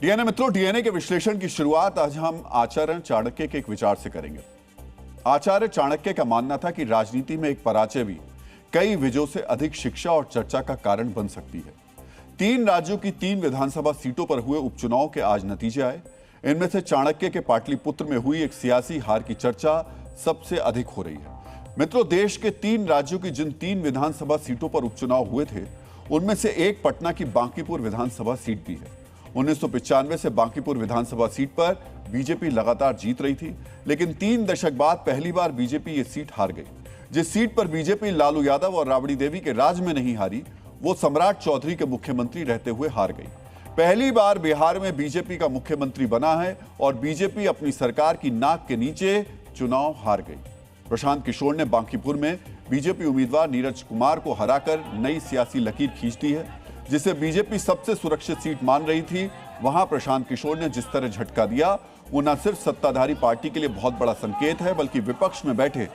DNA मित्रों, DNA के विश्लेषण की शुरुआत आज हम आचार्य चाणक्य के एक विचार से करेंगे। आचार्य चाणक्य का मानना था कि राजनीति में एक पराजय भी कई विजयों से अधिक शिक्षा और चर्चा का कारण बन सकती है। 3 राज्यों की 3 विधानसभा सीटों पर हुए उपचुनाव के आज नतीजे आए। इनमें से चाणक्य के पाटलिपुत्र में हुई एक सियासी हार की चर्चा सबसे अधिक हो रही है। मित्रों, देश के 3 राज्यों की जिन 3 विधानसभा सीटों पर उपचुनाव हुए थे, उनमें से एक पटना की बांकीपुर विधानसभा सीट भी है। 1995 से बांकीपुर विधानसभा सीट पर बीजेपी लगातार जीत रही थी, लेकिन 3 दशक बाद पहली बार बीजेपी ये सीट हार गई। जिस सीट पर बीजेपी लालू यादव और राबड़ी देवी के राज में नहीं हारी, वो सम्राट चौधरी के मुख्यमंत्री रहते हुए हार गई। पहली बार बिहार में बीजेपी का मुख्यमंत्री बना है और बीजेपी अपनी सरकार की नाक के नीचे चुनाव हार गई। प्रशांत किशोर ने बांकीपुर में बीजेपी उम्मीदवार नीरज कुमार को हराकर नई सियासी लकीर खींच दी है। जिसे बीजेपी सबसे सुरक्षित सीट मान रही थी, वहां प्रशांत किशोर ने जिस तरह झटका दिया, वो न सिर्फ सत्ताधारी पार्टी के लिए बहुत बड़ा संकेत है, बल्कि विपक्ष में बैठे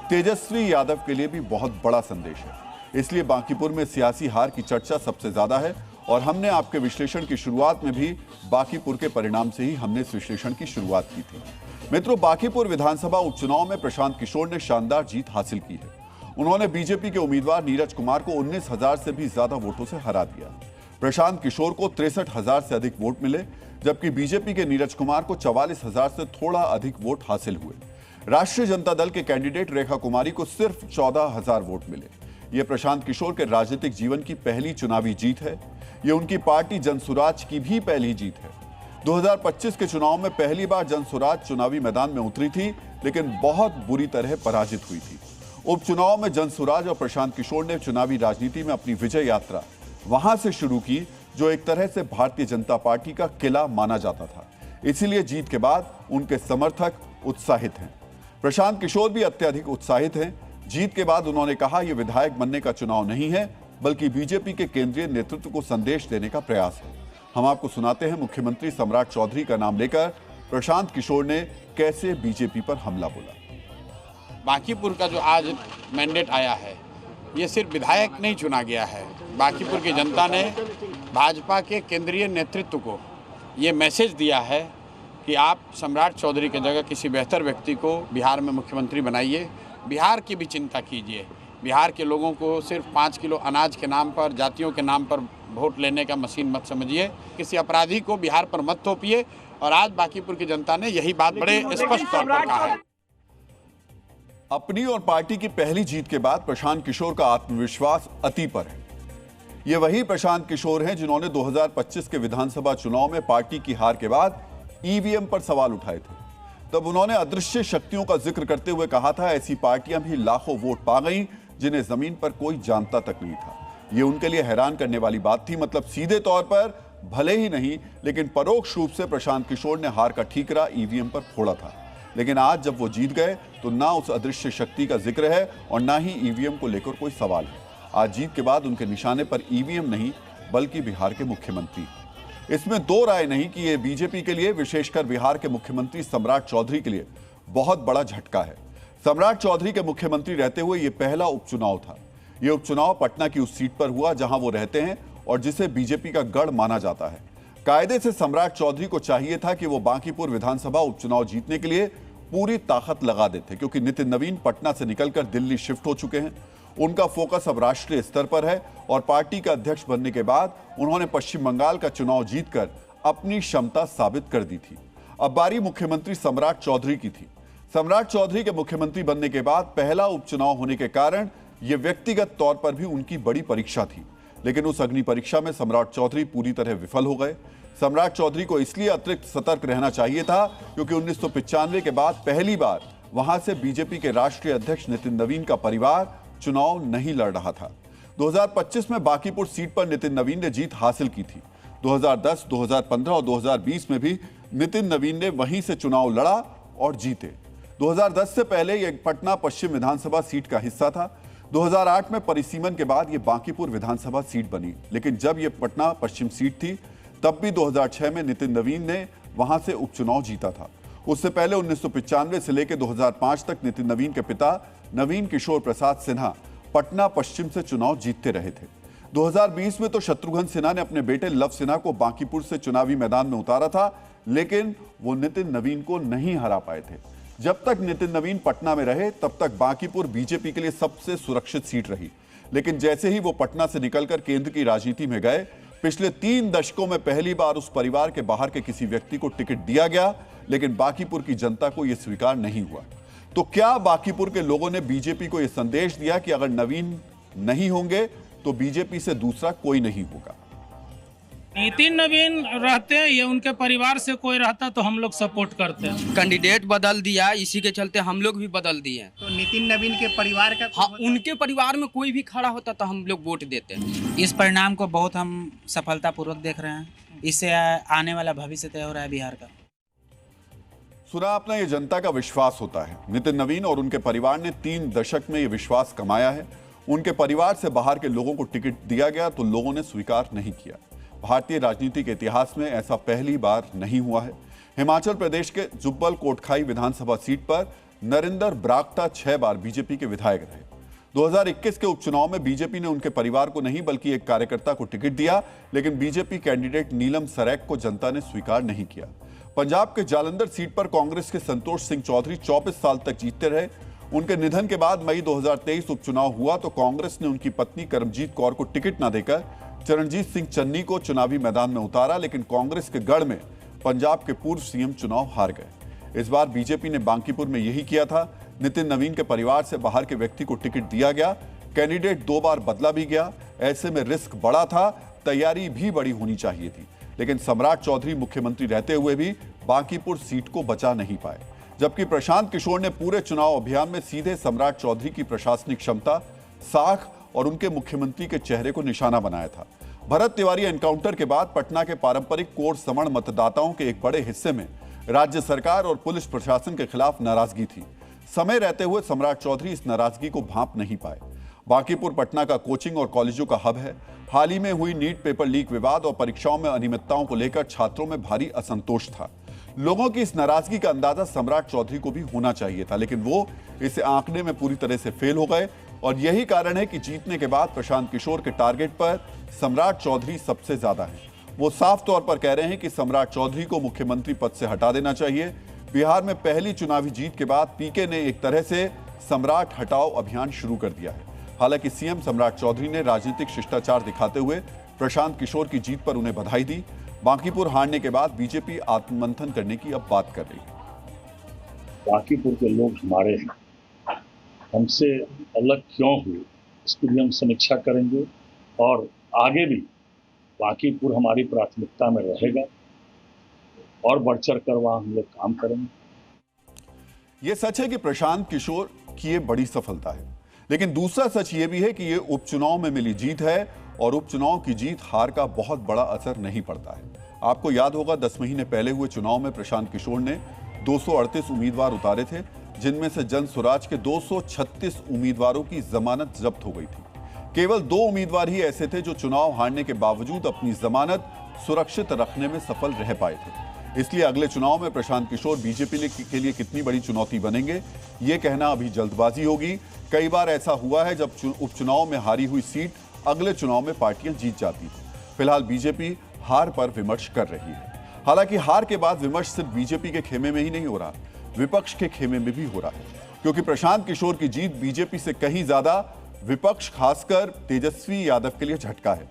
तेजस्वी यादव के लिए भी बहुत बड़ा संदेश है। इसलिए बांकीपुर में सियासी हार की चर्चा सबसे ज्यादा है और हमने आपके विश्लेषण की शुरुआत में भी बांकीपुर के परिणाम से ही हमने इस विश्लेषण की शुरुआत की थी। मित्रों, बांकीपुर विधानसभा उपचुनाव में प्रशांत किशोर ने शानदार जीत हासिल की है। उन्होंने बीजेपी के उम्मीदवार नीरज कुमार को 19,000 से भी ज्यादा वोटों से हरा दिया। प्रशांत किशोर को 63,000 से अधिक वोट मिले, जबकि बीजेपी के नीरज कुमार को 44,000 से थोड़ा अधिक वोट हासिल हुए। राष्ट्रीय जनता दल के कैंडिडेट रेखा कुमारी को सिर्फ 14,000 वोट मिले। यह प्रशांत किशोर के राजनीतिक जीवन की पहली चुनावी जीत है। यह उनकी पार्टी जनसुराज की भी पहली जीत है। 2025 के चुनाव में पहली बार जनसुराज चुनावी मैदान में उतरी थी, लेकिन बहुत बुरी तरह पराजित हुई थी। उपचुनाव में जनसुराज और प्रशांत किशोर ने चुनावी राजनीति में अपनी विजय यात्रा वहां से शुरू की, जो एक तरह से भारतीय जनता पार्टी का किला माना जाता था। इसीलिए जीत के बाद उनके समर्थक उत्साहित हैं। प्रशांत किशोर भी अत्यधिक उत्साहित हैं। जीत के बाद उन्होंने कहा, यह विधायक बनने का चुनाव नहीं है, बल्कि बीजेपी के केंद्रीय नेतृत्व को संदेश देने का प्रयास है। हम आपको सुनाते हैं मुख्यमंत्री सम्राट चौधरी का नाम लेकर प्रशांत किशोर ने कैसे बीजेपी पर हमला बोला। बांकीपुर का जो आज मैंडेट आया है, ये सिर्फ विधायक नहीं चुना गया है। बांकीपुर की जनता ने भाजपा के केंद्रीय नेतृत्व को ये मैसेज दिया है कि आप सम्राट चौधरी की जगह किसी बेहतर व्यक्ति को बिहार में मुख्यमंत्री बनाइए। बिहार की भी चिंता कीजिए। बिहार के लोगों को सिर्फ 5 किलो अनाज के नाम पर, जातियों के नाम पर वोट लेने का मशीन मत समझिए। किसी अपराधी को बिहार पर मत थोपिए। और आज बांकीपुर की जनता ने यही बात बड़े स्पष्ट तौर पर कहा है। अपनी और पार्टी की पहली जीत के बाद प्रशांत किशोर का आत्मविश्वास अति पर है। ये वही प्रशांत किशोर हैं जिन्होंने 2025 के विधानसभा चुनाव में पार्टी की हार के बाद ईवीएम पर सवाल उठाए थे। तब उन्होंने अदृश्य शक्तियों का जिक्र करते हुए कहा था, ऐसी पार्टियां भी लाखों वोट पा गईं जिन्हें जमीन पर कोई जानता तक नहीं था। ये उनके लिए हैरान करने वाली बात थी। मतलब सीधे तौर पर भले ही नहीं, लेकिन परोक्ष रूप से प्रशांत किशोर ने हार का ठीकरा ईवीएम पर फोड़ा था। लेकिन आज जब वो जीत गए तो ना उस अदृश्य शक्ति का जिक्र है और ना ही ईवीएम को लेकर कोई सवाल है। आज जीत के बाद उनके निशाने पर ईवीएम नहीं, बल्कि बिहार के मुख्यमंत्री। इसमें दो राय नहीं कि ये बीजेपी के लिए, विशेषकर बिहार के मुख्यमंत्री सम्राट चौधरी के लिए बहुत बड़ा झटका है। सम्राट चौधरी के मुख्यमंत्री रहते हुए ये पहला उपचुनाव था। ये उपचुनाव पटना की उस सीट पर हुआ जहां वो रहते हैं और जिसे बीजेपी का गढ़ माना जाता है। कायदे से सम्राट चौधरी को चाहिए था कि वो बांकीपुर विधानसभा उपचुनाव जीतने के लिए पूरी ताकत लगा देते, क्योंकि नितिन नवीन पटना से निकलकर दिल्ली शिफ्ट हो चुके हैं। उनका फोकस अब राष्ट्रीय स्तर पर है और पार्टी का अध्यक्ष बनने के बाद उन्होंने पश्चिम बंगाल का चुनाव जीतकर अपनी क्षमता साबित कर दी थी। अब बारी मुख्यमंत्री सम्राट चौधरी की थी। सम्राट चौधरी के मुख्यमंत्री बनने के बाद पहला उपचुनाव होने के कारण यह व्यक्तिगत तौर पर भी उनकी बड़ी परीक्षा थी। लेकिन उस अग्नि परीक्षा में सम्राट चौधरी पूरी तरह विफल हो गए। सम्राट चौधरी को इसलिए अतिरिक्त सतर्क रहना चाहिए था क्योंकि 1995 के बाद पहली बार वहां से बीजेपी के राष्ट्रीय अध्यक्ष नितिन नवीन का परिवार चुनाव नहीं लड़ रहा था। 2025 में बांकीपुर सीट पर नितिन नवीन ने जीत हासिल की थी। 2010, 2015 और 2020 में भी नितिन नवीन ने वहीं से चुनाव लड़ा और जीते। 2010 से पहले यह पटना पश्चिम विधानसभा सीट का हिस्सा था। 2008 में परिसीमन के बाद यह बांकीपुर विधानसभा सीट बनी। लेकिन जब यह पटना पश्चिम सीट थी, तब भी 2006 में नितिन नवीन ने वहां से उपचुनाव जीता था। उससे पहले 1995 से लेकर 2005 तक नितिन नवीन के पिता नवीन किशोर प्रसाद सिन्हा पटना पश्चिम से चुनाव जीतते रहे थे। 2020 में तो शत्रुघ्न सिन्हा ने अपने बेटे लव सिन्हा को बांकीपुर से चुनावी मैदान में उतारा था, लेकिन वो नितिन नवीन को नहीं हरा पाए थे। जब तक नितिन नवीन पटना में रहे तब तक बांकीपुर बीजेपी के लिए सबसे सुरक्षित सीट रही, लेकिन जैसे ही वो पटना से निकलकर केंद्र की राजनीति में गए, पिछले 3 दशकों में पहली बार उस परिवार के बाहर के किसी व्यक्ति को टिकट दिया गया, लेकिन बांकीपुर की जनता को यह स्वीकार नहीं हुआ। तो क्या बांकीपुर के लोगों ने बीजेपी को यह संदेश दिया कि अगर नवीन नहीं होंगे तो बीजेपी से दूसरा कोई नहीं होगा? नितिन नवीन रहते हैं, ये उनके परिवार से कोई रहता तो हम लोग सपोर्ट करते हैं। कैंडिडेट बदल दिया, इसी के चलते हम लोग भी बदल दिए। तो नितिन नवीन के परिवार का हाँ, उनके परिवार में कोई भी खड़ा होता तो हम लोग वोट देते। इस परिणाम को बहुत हम सफलतापूर्वक देख रहे हैं। इससे आने वाला भविष्य तय हो रहा है बिहार का। सुना आपने, ये जनता का विश्वास होता है। नितिन नवीन और उनके परिवार ने 3 दशक में ये विश्वास कमाया है। उनके परिवार से बाहर के लोगों को टिकट दिया गया तो लोगों ने स्वीकार नहीं किया। भारतीय राजनीति के इतिहास में ऐसा पहली बार नहीं हुआ है। हिमाचल प्रदेश के जुब्बल कोटखाई विधानसभा सीट पर नरेंद्र बरागटा 6 बार बीजेपी के विधायक रहे। 2021 के उपचुनाव में बीजेपी ने उनके परिवार को नहीं बल्कि एक कार्यकर्ता को टिकट दिया, लेकिन बीजेपी कैंडिडेट नीलम सरैक को जनता ने स्वीकार नहीं किया। पंजाब के जालंधर सीट पर कांग्रेस के संतोष सिंह चौधरी 24 साल तक जीतते रहे। उनके निधन के बाद मई 2023 उपचुनाव हुआ तो कांग्रेस ने उनकी पत्नी करमजीत कौर को टिकट न देकर चरणजीत सिंह चन्नी को चुनावी मैदान में उतारा, लेकिन कांग्रेस के गढ़ में पंजाब के पूर्व सीएम चुनाव हार गए। इस बार बीजेपी ने बांकीपुर में यही किया था। नितिन नवीन के परिवार से बाहर के व्यक्ति को टिकट दिया गया, कैंडिडेट 2 बार बदला भी गया। ऐसे में रिस्क बड़ा था, तैयारी भी बड़ी होनी चाहिए थी, लेकिन सम्राट चौधरी मुख्यमंत्री रहते हुए भी बांकीपुर सीट को बचा नहीं पाए। जबकि प्रशांत किशोर ने पूरे चुनाव अभियान में सीधे सम्राट चौधरी की प्रशासनिक क्षमता, साख और उनके मुख्यमंत्री के चेहरे को निशाना बनाया था। भरत तिवारी एनकाउंटर के बाद पटना के पारंपरिक कोर समण मतदाताओं के एक बड़े हिस्से में राज्य सरकार और पुलिस प्रशासन के खिलाफ नाराजगी थी। समय रहते हुए सम्राट चौधरी इस नाराजगी को भांप नहीं पाए। बांकीपुर पटना का कोचिंग और कॉलेजों का हब है। हाल ही में हुई नीट पेपर लीक विवाद और परीक्षाओं में अनियमितताओं को लेकर छात्रों में भारी असंतोष था। लोगों की इस नाराजगी का अंदाजा सम्राट चौधरी को भी होना चाहिए था, लेकिन वो इसे आंकने में पूरी तरह से फेल हो गए और यही कारण है कि जीतने के बाद प्रशांत किशोर के टारगेट पर सम्राट चौधरी सबसे ज्यादा है। वो साफ तौर पर कह रहे हैं कि सम्राट चौधरी को मुख्यमंत्री पद से हटा देना चाहिए। बिहार में पहली चुनावी जीत के बाद पीके ने एक तरह से सम्राट हटाओ अभियान शुरू कर दिया है। हालांकि सीएम सम्राट चौधरी ने राजनीतिक शिष्टाचार दिखाते हुए प्रशांत किशोर की जीत पर उन्हें बधाई दी। बांकीपुर हारने के बाद बीजेपी आत्ममंथन करने की अब बात कर रही है। बांकीपुर के लोग हमारे हैं, हमसे अलग क्यों हुए, इसकी भी हम समीक्षा करेंगे और आगे भी बांकीपुर हमारी प्राथमिकता में रहेगा और बढ़ चढ़ कर वहां हम लोग काम करेंगे। यह सच है कि प्रशांत किशोर की ये बड़ी सफलता है, लेकिन दूसरा सच ये भी है कि ये उपचुनाव में मिली जीत है और उपचुनाव की जीत हार का बहुत बड़ा असर नहीं पड़ता है। आपको याद होगा 10 महीने पहले हुए चुनाव में प्रशांत किशोर ने 238 उम्मीदवार उतारे थे, जिनमें से जन स्वराज के 236 उम्मीदवारों की जमानत जब्त हो गई थी। केवल 2 उम्मीदवार ही ऐसे थे जो चुनाव हारने के बावजूद अपनी जमानत सुरक्षित रखने में सफल रह पाए थे। इसलिए अगले चुनाव में प्रशांत किशोर बीजेपी के लिए कितनी बड़ी चुनौती बनेंगे, ये कहना अभी जल्दबाजी होगी। कई बार ऐसा हुआ है जब उपचुनाव में हारी हुई सीट अगले चुनाव में पार्टियां जीत जाती थी। फिलहाल बीजेपी हार पर विमर्श कर रही है। हालांकि हार के बाद विमर्श सिर्फ बीजेपी के खेमे में ही नहीं हो रहा, विपक्ष के खेमे में भी हो रहा है, क्योंकि प्रशांत किशोर की जीत बीजेपी से कहीं ज्यादा विपक्ष खासकर तेजस्वी यादव के लिए झटका है।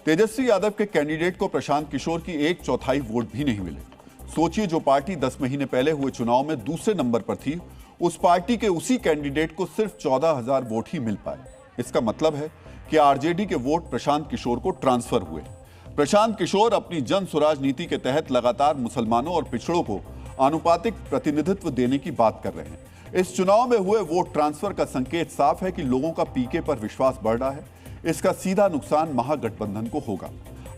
तेजस्वी यादव के कैंडिडेट को प्रशांत किशोर की 1/4 वोट भी नहीं मिले। सोचिए, जो पार्टी 10 महीने पहले हुए चुनाव में दूसरे नंबर पर थी, उस पार्टी के उसी कैंडिडेट को सिर्फ 14,000 वोट ही मिल पाए। इसका मतलब है कि आरजेडी के वोट प्रशांत किशोर को ट्रांसफर हुए। प्रशांत किशोर अपनी जन स्वराज नीति के तहत लगातार मुसलमानों और पिछड़ों को आनुपातिक प्रतिनिधित्व देने की बात कर रहे हैं। इस चुनाव में हुए वोट ट्रांसफर का संकेत साफ है कि लोगों का पीके पर विश्वास बढ़ रहा है। इसका सीधा नुकसान महागठबंधन को होगा।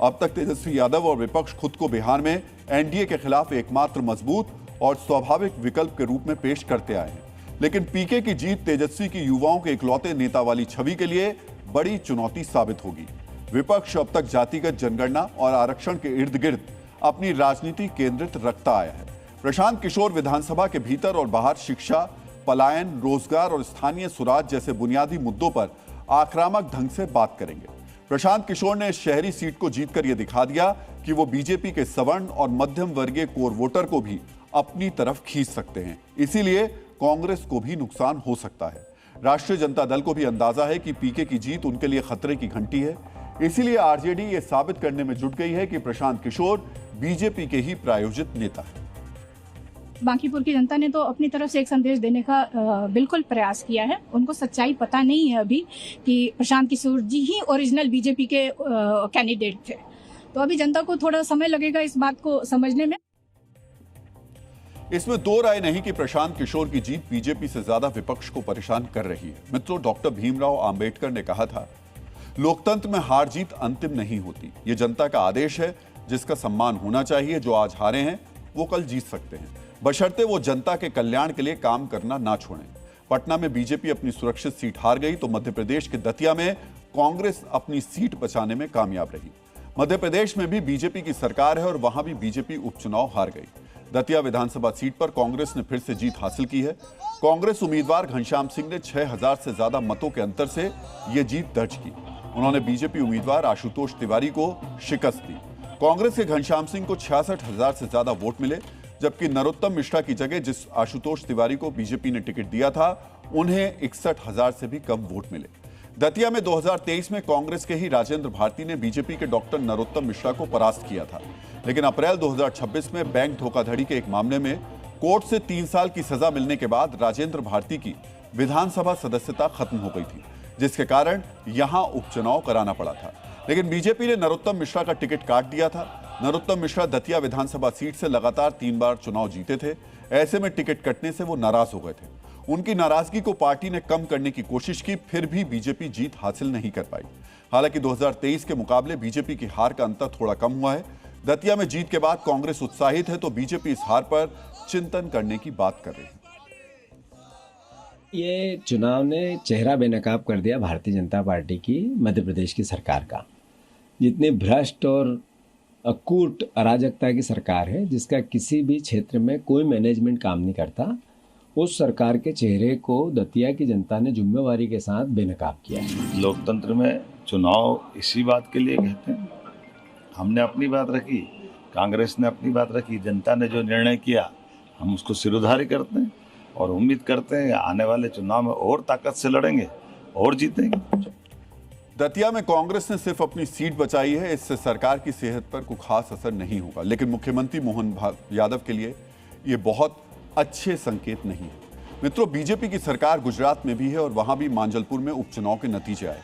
अब तक तेजस्वी यादव और विपक्ष खुद को बिहार में एनडीए के खिलाफ एकमात्र मजबूत और स्वाभाविक विकल्प के रूप में पेश करते आए हैं, लेकिन पीके की जीत तेजस्वी की युवाओं के इकलौते नेता वाली छवि के लिए बड़ी चुनौती साबित होगी। विपक्ष अब तक जातिगत जनगणना और आरक्षण के इर्द गिर्द अपनी राजनीति केंद्रित रखता आया है। प्रशांत किशोर विधानसभा के भीतर और बाहर शिक्षा, पलायन, रोजगार और स्थानीय स्वराज जैसे बुनियादी मुद्दों पर आक्रामक ढंग से बात करेंगे। प्रशांत किशोर ने इस शहरी सीट को जीतकर यह दिखा दिया कि वो बीजेपी के सवर्ण और मध्यम वर्गीय कोर वोटर को भी अपनी तरफ खींच सकते हैं। इसीलिए कांग्रेस को भी नुकसान हो सकता है। राष्ट्रीय जनता दल को भी अंदाजा है कि पीके की जीत उनके लिए खतरे की घंटी है। इसीलिए आरजेडी ये साबित करने में जुट गई है कि प्रशांत किशोर बीजेपी के ही प्रायोजित नेता है। बांकीपुर की जनता ने तो अपनी तरफ से एक संदेश देने का बिल्कुल प्रयास किया है। उनको सच्चाई पता नहीं है अभी कि प्रशांत किशोर जी ही ओरिजिनल बीजेपी के कैंडिडेट थे। तो अभी जनता को थोड़ा समय लगेगा इस बात को समझने में। इसमें दो राय नहीं कि प्रशांत किशोर की जीत बीजेपी से ज्यादा विपक्ष को परेशान कर रही है। मित्रों, डॉक्टर भीमराव आंबेडकर ने कहा था, लोकतंत्र में हार जीत अंतिम नहीं होती। ये जनता का आदेश है जिसका सम्मान होना चाहिए। जो आज हारे हैं वो कल जीत सकते हैं, बशर्ते वो जनता के कल्याण के लिए काम करना ना छोड़ें। पटना में बीजेपी अपनी सुरक्षित सीट हार गई तो मध्य प्रदेश के दतिया में कांग्रेस अपनी सीट बचाने में कामयाब रही। मध्य प्रदेश में भी बीजेपी की सरकार है और वहां भी बीजेपी उपचुनाव हार गई। दतिया विधानसभा सीट पर कांग्रेस ने फिर से जीत हासिल की है। कांग्रेस उम्मीदवार घनश्याम सिंह ने 6000 से ज्यादा मतों के अंतर से यह जीत दर्ज की। उन्होंने बीजेपी उम्मीदवार आशुतोष तिवारी को शिकस्त दी। कांग्रेस के घनश्याम सिंह को 66,000 से ज्यादा वोट मिले, जबकि नरोत्तम मिश्रा की जगह जिस आशुतोष तिवारी को बीजेपी ने टिकट दिया था उन्हें 61,000 से भी कम वोट मिले। दतिया में 2023 में कांग्रेस के ही राजेंद्र भारती ने बीजेपी के डॉक्टर नरोत्तम मिश्रा को परास्त किया था, लेकिन अप्रैल 2026 में बैंक धोखाधड़ी के एक मामले में कोर्ट से 3 साल की सजा मिलने के बाद राजेंद्र भारती की विधानसभा सदस्यता खत्म हो गई थी, जिसके कारण यहां उपचुनाव कराना पड़ा था। लेकिन बीजेपी ने नरोत्तम मिश्रा का टिकट काट दिया था। नरोत्तम मिश्रा दतिया विधानसभा सीट से लगातार 3 बार चुनाव जीते थे। ऐसे में टिकट कटने से वो नाराज हो गए थे। उनकी नाराजगी को पार्टी ने कम करने की कोशिश की, फिर भी बीजेपी जीत हासिल नहीं कर पाई। हालांकि 2023 के मुकाबले बीजेपी की हार का अंतर थोड़ा कम हुआ है। दतिया में जीत के बाद कांग्रेस उत्साहित है तो बीजेपी इस हार पर चिंतन करने की बात कर रही है। ये चुनाव ने चेहरा बेनकाब कर दिया भारतीय जनता पार्टी की मध्य प्रदेश की सरकार का। जितनी भ्रष्ट और अकूट अराजकता की सरकार है, जिसका किसी भी क्षेत्र में कोई मैनेजमेंट काम नहीं करता, उस सरकार के चेहरे को दतिया की जनता ने जिम्मेवारी के साथ बेनकाब किया है। लोकतंत्र में चुनाव इसी बात के लिए कहते हैं। हमने अपनी बात रखी, कांग्रेस ने अपनी बात रखी, जनता ने जो निर्णय किया हम उसको सिरोधार्य करते हैं और उम्मीद करते हैं आने वाले चुनाव में और ताकत से लड़ेंगे और जीतेंगे। दतिया में कांग्रेस ने सिर्फ अपनी सीट बचाई है, इससे सरकार की सेहत पर कोई खास असर नहीं होगा, लेकिन मुख्यमंत्री मोहन यादव के लिए ये बहुत अच्छे संकेत नहीं है। मित्रों, बीजेपी की सरकार गुजरात में भी है और वहां भी मांजलपुर में उपचुनाव के नतीजे आए।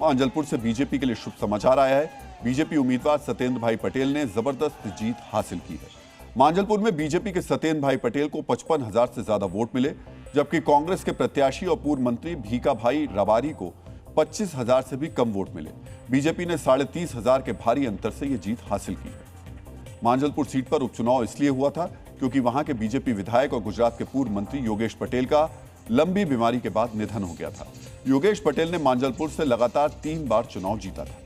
मांजलपुर से बीजेपी के लिए शुभ समाचार आया है। बीजेपी उम्मीदवार सत्येंद्र भाई पटेल ने जबरदस्त जीत हासिल की है। मांजलपुर में बीजेपी के सत्येंद्र भाई पटेल को 55,000 से ज्यादा वोट मिले, जबकि कांग्रेस के प्रत्याशी और पूर्व मंत्री भीका भाई रबारी को 25,000 से भी कम वोट मिले। बीजेपी ने 30,500 के भारी अंतर से यह जीत हासिल की है। मांजलपुर सीट पर उपचुनाव इसलिए हुआ था क्योंकि वहां के बीजेपी विधायक और गुजरात के पूर्व मंत्री योगेश पटेल का लंबी बीमारी के बाद निधन हो गया था। योगेश पटेल ने मांजलपुर से लगातार 3 बार चुनाव जीता था।